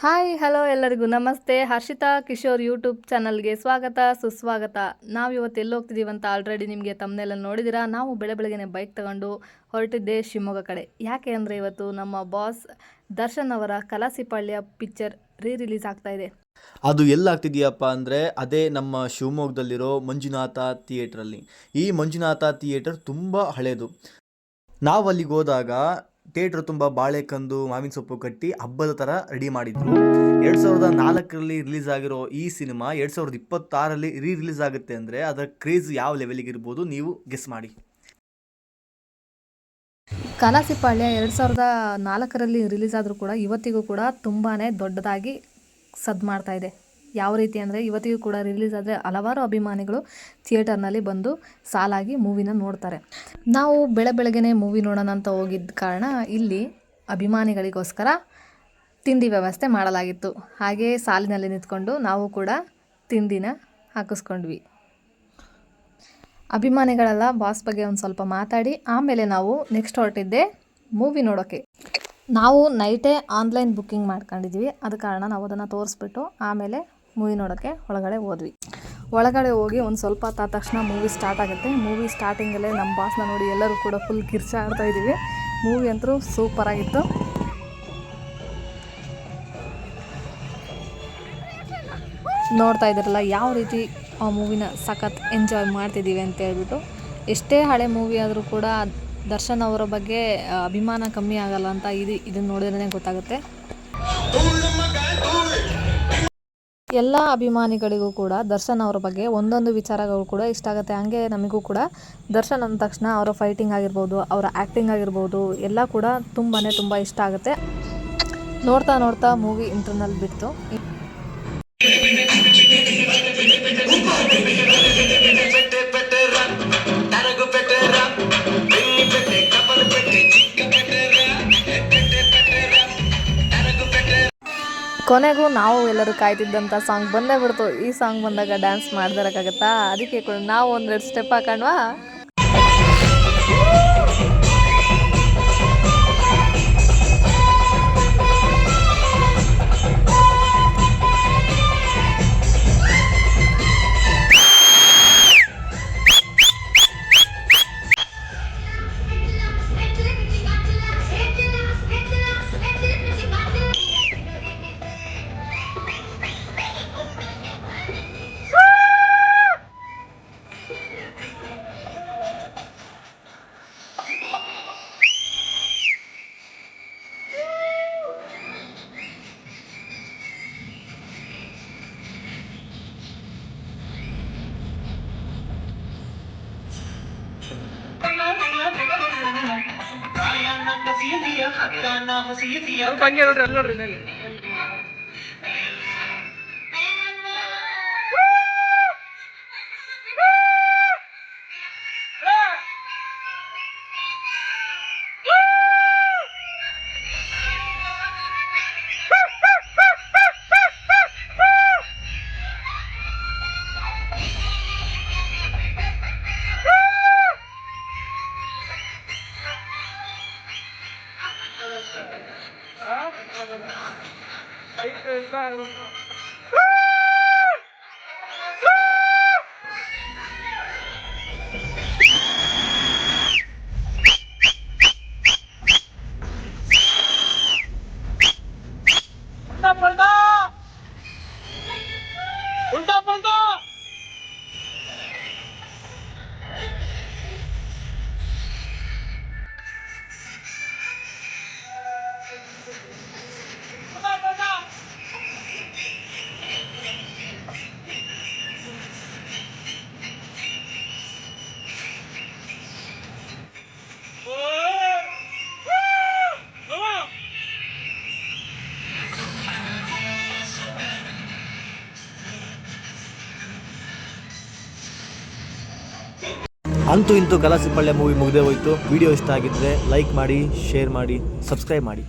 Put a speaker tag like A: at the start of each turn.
A: Hi hello ಎಲ್ಲರಿಗೂ ನಮಸ್ತೆ. Harshita Kishore YouTube ಚಾನಲ್ಗೆ ಸ್ವಾಗತ ಸುಸ್ವಾಗತ. ನಾವು ಇವತ್ತು ಎಲ್ಲಿ ಹೋಗ್ತಿದ್ದೀವಂತ ಆಲ್ರೆಡಿ ನಿಮಗೆ ತಮ್ಮನೆಲ್ಲ ನೋಡಿದ್ದೀರಾ. ನಾವು ಬೆಳಗ್ಗೆ ಬೈಕ್ ತಗೊಂಡು ಹೊರಟಿದ್ದೆ ಶಿವಮೊಗ್ಗ ಕಡೆ. ಯಾಕೆ ಅಂದರೆ ಇವತ್ತು ನಮ್ಮ ಬಾಸ್ ದರ್ಶನ್ ಅವರ ಕಲಾಸಿಪಾಳ್ಯ ಪಿಕ್ಚರ್ ರಿಲೀಸ್ ಆಗ್ತಾ ಇದೆ.
B: ಅದು ಎಲ್ಲಾಗ್ತಿದೆಯಪ್ಪ ಅಂದರೆ ಅದೇ ನಮ್ಮ ಶಿವಮೊಗ್ಗದಲ್ಲಿರೋ ಮಂಜುನಾಥ ಥಿಯೇಟ್ರಲ್ಲಿ. ಈ ಮಂಜುನಾಥ ಥಿಯೇಟರ್ ತುಂಬ ಹಳೇದು. ನಾವು ಅಲ್ಲಿಗೆ ಹೋದಾಗ ಥಿಯೇಟ್ರ್ ತುಂಬ ಬಾಳೆಕಂದು ಮಾವಿನ ಸೊಪ್ಪು ಕಟ್ಟಿ ಹಬ್ಬದ ಥರ ರೆಡಿ ಮಾಡಿದ್ರು. 2004ರಲ್ಲಿ ರಿಲೀಸ್ ಆಗಿರೋ ಈ ಸಿನಿಮಾ 2026ರಲ್ಲಿ ರಿಲೀಸ್ ಆಗುತ್ತೆ ಅಂದರೆ ಅದರ ಕ್ರೇಜ್ ಯಾವ ಲೆವೆಲಿಗೆ ಇರ್ಬೋದು ನೀವು ಗೆಸ್ ಮಾಡಿ.
A: ಕಲಾಸಿಪಾಳ್ಯ 2004ರಲ್ಲಿ ರಿಲೀಸ್ ಆದರೂ ಕೂಡ ಇವತ್ತಿಗೂ ಕೂಡ ತುಂಬಾ ದೊಡ್ಡದಾಗಿ ಸದ್ದು ಮಾಡ್ತಾ ಇದೆ. ಯಾವ ರೀತಿ ಅಂದರೆ ಇವತ್ತಿಗೂ ಕೂಡ ರಿಲೀಸ್ ಆದರೆ ಹಲವಾರು ಅಭಿಮಾನಿಗಳು ಥಿಯೇಟರ್ನಲ್ಲಿ ಬಂದು ಸಾಲಾಗಿ ಮೂವಿನ ನೋಡ್ತಾರೆ. ನಾವು ಬೆಳಗ್ಗೆನೇ ಮೂವಿ ನೋಡೋಣ ಅಂತ ಹೋಗಿದ್ದ ಕಾರಣ ಇಲ್ಲಿ ಅಭಿಮಾನಿಗಳಿಗೋಸ್ಕರ ತಿಂಡಿ ವ್ಯವಸ್ಥೆ ಮಾಡಲಾಗಿತ್ತು. ಹಾಗೆ ಸಾಲಿನಲ್ಲಿ ನಿಂತ್ಕೊಂಡು ನಾವು ಕೂಡ ತಿಂಡಿನ ಹಾಕಿಸ್ಕೊಂಡ್ವಿ. ಅಭಿಮಾನಿಗಳೆಲ್ಲ ಬಾಸ್ ಬಗ್ಗೆ ಒಂದು ಸ್ವಲ್ಪ ಮಾತಾಡಿ ಆಮೇಲೆ ನಾವು ನೆಕ್ಸ್ಟ್ ಹೊರಟಿದ್ದೆ ಮೂವಿ ನೋಡೋಕ್ಕೆ. ನಾವು ನೈಟೇ ಆನ್ಲೈನ್ ಬುಕ್ಕಿಂಗ್ ಮಾಡ್ಕೊಂಡಿದ್ವಿ. ಆದ ಕಾರಣ ನಾವು ಅದನ್ನು ತೋರಿಸ್ಬಿಟ್ಟು ಆಮೇಲೆ ಮೂವಿ ನೋಡೋಕ್ಕೆ ಒಳಗಡೆ ಹೋದ್ವಿ. ಒಳಗಡೆ ಹೋಗಿ ಒಂದು ಸ್ವಲ್ಪ ಆದ ತಕ್ಷಣ ಮೂವಿ ಸ್ಟಾರ್ಟ್ ಆಗುತ್ತೆ. ಮೂವಿ ಸ್ಟಾರ್ಟಿಂಗಲ್ಲೇ ನಮ್ಮ ಬಾಸ್ನ ನೋಡಿ ಎಲ್ಲರೂ ಕೂಡ ಫುಲ್ ಕಿರ್ಚಾಡ್ತಾ ಇದ್ದೀವಿ. ಮೂವಿ ಅಂತೂ ಸೂಪರಾಗಿತ್ತು. ನೋಡ್ತಾ ಇದ್ದೀರಲ್ಲ ಯಾವ ರೀತಿ ಆ ಮೂವಿನ ಸಖತ್ ಎಂಜಾಯ್ ಮಾಡ್ತಿದ್ದೀವಿ ಅಂತ ಹೇಳ್ಬಿಟ್ಟು. ಎಷ್ಟೇ ಹಳೆ ಮೂವಿ ಆದರೂ ಕೂಡ ದರ್ಶನ್ ಅವರ ಬಗ್ಗೆ ಅಭಿಮಾನ ಕಮ್ಮಿ ಆಗಲ್ಲ ಅಂತ ಇದನ್ನು ನೋಡಿದ್ರೇ ಗೊತ್ತಾಗುತ್ತೆ. ಎಲ್ಲ ಅಭಿಮಾನಿಗಳಿಗೂ ಕೂಡ ದರ್ಶನ್ ಅವರ ಬಗ್ಗೆ ಒಂದೊಂದು ವಿಚಾರಗಳು ಕೂಡ ಇಷ್ಟ ಆಗುತ್ತೆ. ಹಂಗೆ ನಮಗೂ ಕೂಡ ದರ್ಶನ್ ಅಂದ ತಕ್ಷಣ ಅವರ ಫೈಟಿಂಗ್ ಆಗಿರ್ಬೋದು, ಅವರ ಆ್ಯಕ್ಟಿಂಗ್ ಆಗಿರ್ಬೋದು ಎಲ್ಲ ಕೂಡ ತುಂಬ ಇಷ್ಟ ಆಗುತ್ತೆ. ನೋಡ್ತಾ ಮೂವಿ ಇಂಟರ್ನಲ್ ಬಿಡ್ತು. ಕೊನೆಗೂ ನಾವು ಎಲ್ಲರೂ ಕಾಯ್ತಿದ್ದಂಥ ಸಾಂಗ್ ಬಂದೇ ಬಿಡ್ತು. ಈ ಸಾಂಗ್ ಬಂದಾಗ ಡ್ಯಾನ್ಸ್ ಮಾಡ್ದಿರೋಕ್ಕಾಗತ್ತಾ? ಅದಕ್ಕೆ ನಾವು ಒಂದೆರಡು ಸ್ಟೆಪ್ ಹಾಕೊಂಡ್ವಾ. ನೋಡ್ರಿ
B: ಅಂತೂ ಇಂತೂ ಕಲಾಸಿಪಾಳ್ಯ ಮೂವಿ ಮುಗಿದೇ ಹೋಯಿತು. ವಿಡಿಯೋ ಇಷ್ಟ ಆಗಿದ್ದರೆ ಲೈಕ್ ಮಾಡಿ, ಶೇರ್ ಮಾಡಿ, ಸಬ್ಸ್ಕ್ರೈಬ್ ಮಾಡಿ.